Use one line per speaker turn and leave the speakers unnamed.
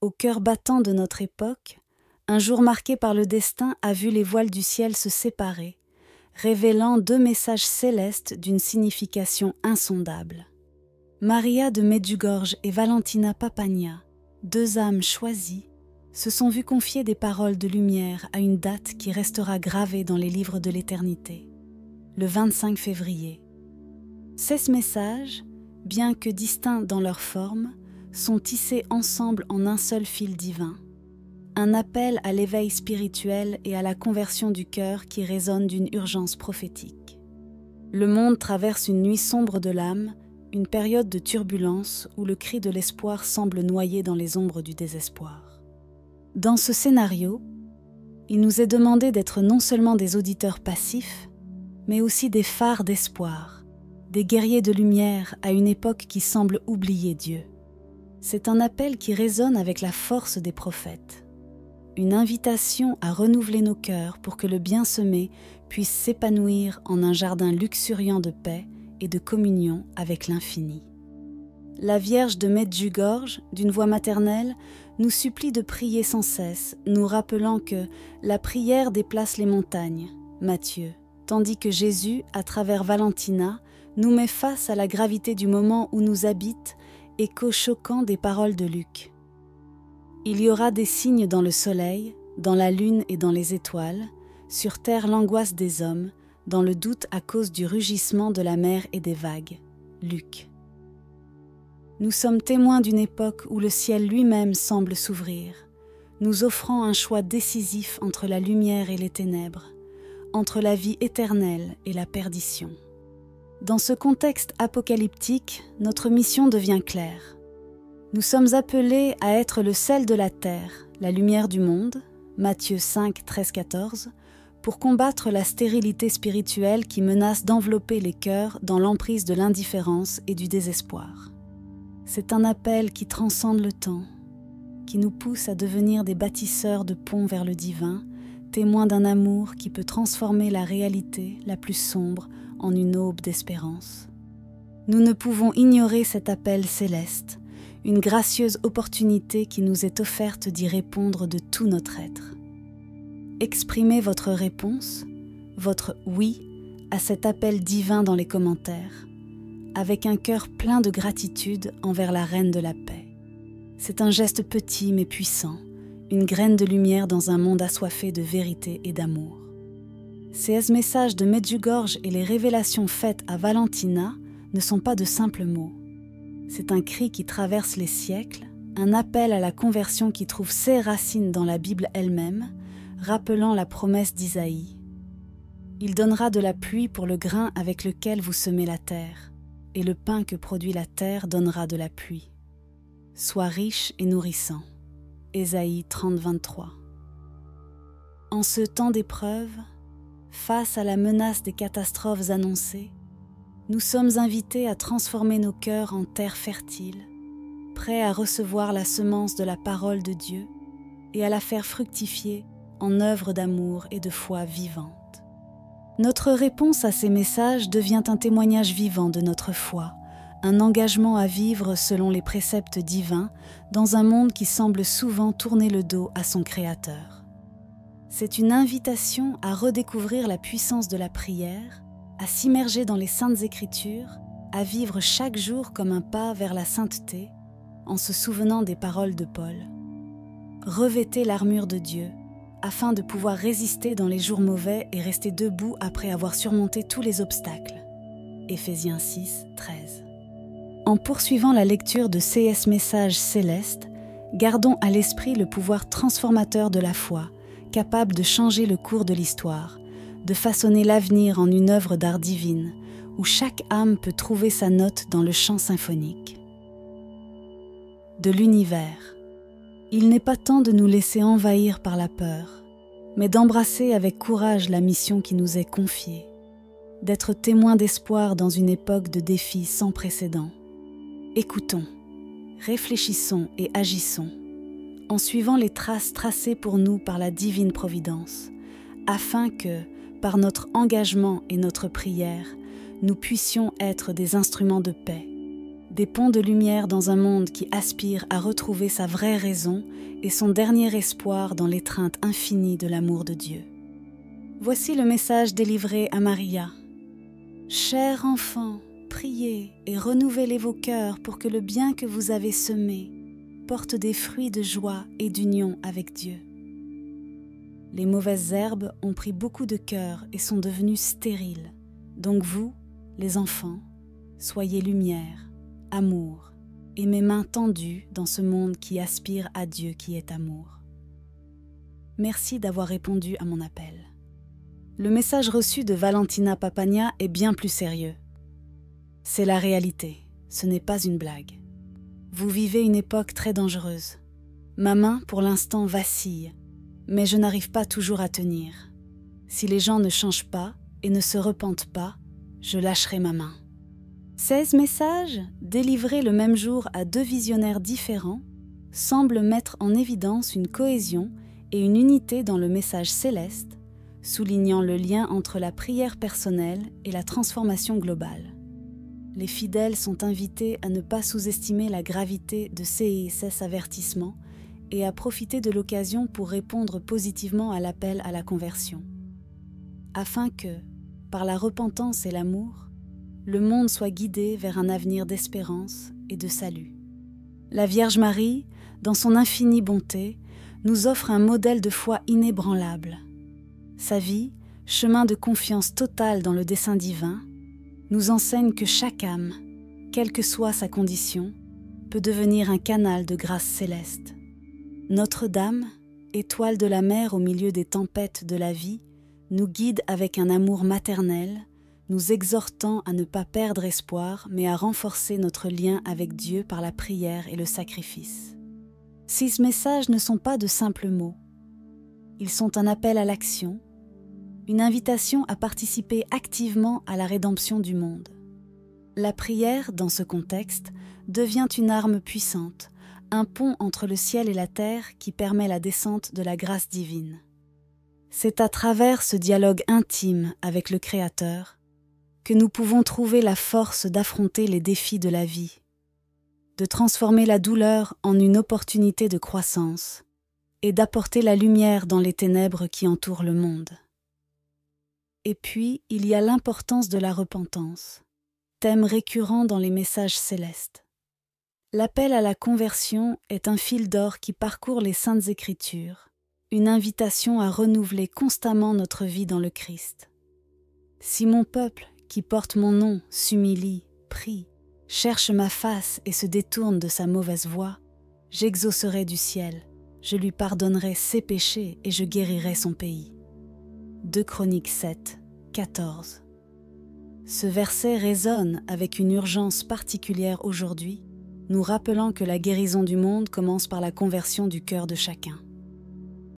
au cœur battant de notre époque, un jour marqué par le destin a vu les voiles du ciel se séparer, révélant deux messages célestes d'une signification insondable. Maria de Medjugorje et Valentina Papania, deux âmes choisies, se sont vues confier des paroles de lumière à une date qui restera gravée dans les livres de l'éternité, le 25 février. Ces messages, bien que distincts dans leur forme, sont tissés ensemble en un seul fil divin, un appel à l'éveil spirituel et à la conversion du cœur qui résonne d'une urgence prophétique. Le monde traverse une nuit sombre de l'âme, une période de turbulence où le cri de l'espoir semble noyé dans les ombres du désespoir. Dans ce scénario, il nous est demandé d'être non seulement des auditeurs passifs, mais aussi des phares d'espoir, des guerriers de lumière à une époque qui semble oublier Dieu. C'est un appel qui résonne avec la force des prophètes, une invitation à renouveler nos cœurs pour que le bien semé puisse s'épanouir en un jardin luxuriant de paix et de communion avec l'infini. La Vierge de Medjugorje, d'une voix maternelle, nous supplie de prier sans cesse, nous rappelant que la prière déplace les montagnes, Matthieu, tandis que Jésus, à travers Valentina, nous met face à la gravité du moment où nous habite, écho choquant des paroles de Luc. Il y aura des signes dans le soleil, dans la lune et dans les étoiles, sur terre l'angoisse des hommes, dans le doute à cause du rugissement de la mer et des vagues. Luc. Nous sommes témoins d'une époque où le ciel lui-même semble s'ouvrir, nous offrant un choix décisif entre la lumière et les ténèbres, entre la vie éternelle et la perdition. Dans ce contexte apocalyptique, notre mission devient claire. Nous sommes appelés à être le sel de la terre, la lumière du monde, Matthieu 5, 13-14, pour combattre la stérilité spirituelle qui menace d'envelopper les cœurs dans l'emprise de l'indifférence et du désespoir. C'est un appel qui transcende le temps, qui nous pousse à devenir des bâtisseurs de ponts vers le divin, témoins d'un amour qui peut transformer la réalité la plus sombre en une aube d'espérance. Nous ne pouvons ignorer cet appel céleste, une gracieuse opportunité qui nous est offerte d'y répondre de tout notre être. Exprimez votre réponse, votre oui à cet appel divin dans les commentaires, avec un cœur plein de gratitude envers la Reine de la Paix. C'est un geste petit mais puissant, une graine de lumière dans un monde assoiffé de vérité et d'amour. Ces messages de Medjugorje et les révélations faites à Valentina ne sont pas de simples mots. C'est un cri qui traverse les siècles, un appel à la conversion qui trouve ses racines dans la Bible elle-même, rappelant la promesse d'Isaïe. Il donnera de la pluie pour le grain avec lequel vous semez la terre, et le pain que produit la terre donnera de la pluie. Sois riche et nourrissant. Ésaïe 30, 23. En ce temps d'épreuve, face à la menace des catastrophes annoncées, nous sommes invités à transformer nos cœurs en terre fertile, prêts à recevoir la semence de la parole de Dieu et à la faire fructifier en œuvre d'amour et de foi vivante. Notre réponse à ces messages devient un témoignage vivant de notre foi, un engagement à vivre selon les préceptes divins dans un monde qui semble souvent tourner le dos à son Créateur. C'est une invitation à redécouvrir la puissance de la prière, à s'immerger dans les saintes écritures, à vivre chaque jour comme un pas vers la sainteté, en se souvenant des paroles de Paul. Revêtez l'armure de Dieu, afin de pouvoir résister dans les jours mauvais et rester debout après avoir surmonté tous les obstacles. Éphésiens 6, 13. En poursuivant la lecture de ces messages célestes, gardons à l'esprit le pouvoir transformateur de la foi, capable de changer le cours de l'histoire, de façonner l'avenir en une œuvre d'art divine, où chaque âme peut trouver sa note dans le chant symphonique. De l'univers, il n'est pas temps de nous laisser envahir par la peur, mais d'embrasser avec courage la mission qui nous est confiée, d'être témoins d'espoir dans une époque de défis sans précédent. Écoutons, réfléchissons et agissons, en suivant les traces tracées pour nous par la divine providence, afin que, par notre engagement et notre prière, nous puissions être des instruments de paix, des ponts de lumière dans un monde qui aspire à retrouver sa vraie raison et son dernier espoir dans l'étreinte infinie de l'amour de Dieu. Voici le message délivré à Maria. Chers enfants, priez et renouvelez vos cœurs pour que le bien que vous avez semé porte des fruits de joie et d'union avec Dieu. Les mauvaises herbes ont pris beaucoup de cœur et sont devenues stériles. Donc vous, les enfants, soyez lumière, amour et mes mains tendues dans ce monde qui aspire à Dieu qui est amour. Merci d'avoir répondu à mon appel. Le message reçu de Valentina Papania est bien plus sérieux. C'est la réalité, ce n'est pas une blague. Vous vivez une époque très dangereuse. Ma main, pour l'instant, vacille, mais je n'arrive pas toujours à tenir. Si les gens ne changent pas et ne se repentent pas, je lâcherai ma main. 16 messages, délivrés le même jour à 2 visionnaires différents, semblent mettre en évidence une cohésion et une unité dans le message céleste, soulignant le lien entre la prière personnelle et la transformation globale. Les fidèles sont invités à ne pas sous-estimer la gravité de ces avertissements et à profiter de l'occasion pour répondre positivement à l'appel à la conversion, afin que, par la repentance et l'amour, le monde soit guidé vers un avenir d'espérance et de salut. La Vierge Marie, dans son infinie bonté, nous offre un modèle de foi inébranlable. Sa vie, chemin de confiance totale dans le dessein divin, nous enseigne que chaque âme, quelle que soit sa condition, peut devenir un canal de grâce céleste. Notre-Dame, étoile de la mer au milieu des tempêtes de la vie, nous guide avec un amour maternel, nous exhortant à ne pas perdre espoir, mais à renforcer notre lien avec Dieu par la prière et le sacrifice. Ces messages ne sont pas de simples mots. Ils sont un appel à l'action, une invitation à participer activement à la rédemption du monde. La prière, dans ce contexte, devient une arme puissante, un pont entre le ciel et la terre qui permet la descente de la grâce divine. C'est à travers ce dialogue intime avec le Créateur que nous pouvons trouver la force d'affronter les défis de la vie, de transformer la douleur en une opportunité de croissance et d'apporter la lumière dans les ténèbres qui entourent le monde. Et puis, il y a l'importance de la repentance, thème récurrent dans les messages célestes. L'appel à la conversion est un fil d'or qui parcourt les Saintes Écritures, une invitation à renouveler constamment notre vie dans le Christ. Si mon peuple, qui porte mon nom, s'humilie, prie, cherche ma face et se détourne de sa mauvaise voie, j'exaucerai du ciel, je lui pardonnerai ses péchés et je guérirai son pays. 2 Chroniques 7, 14. Ce verset résonne avec une urgence particulière aujourd'hui, nous rappelant que la guérison du monde commence par la conversion du cœur de chacun.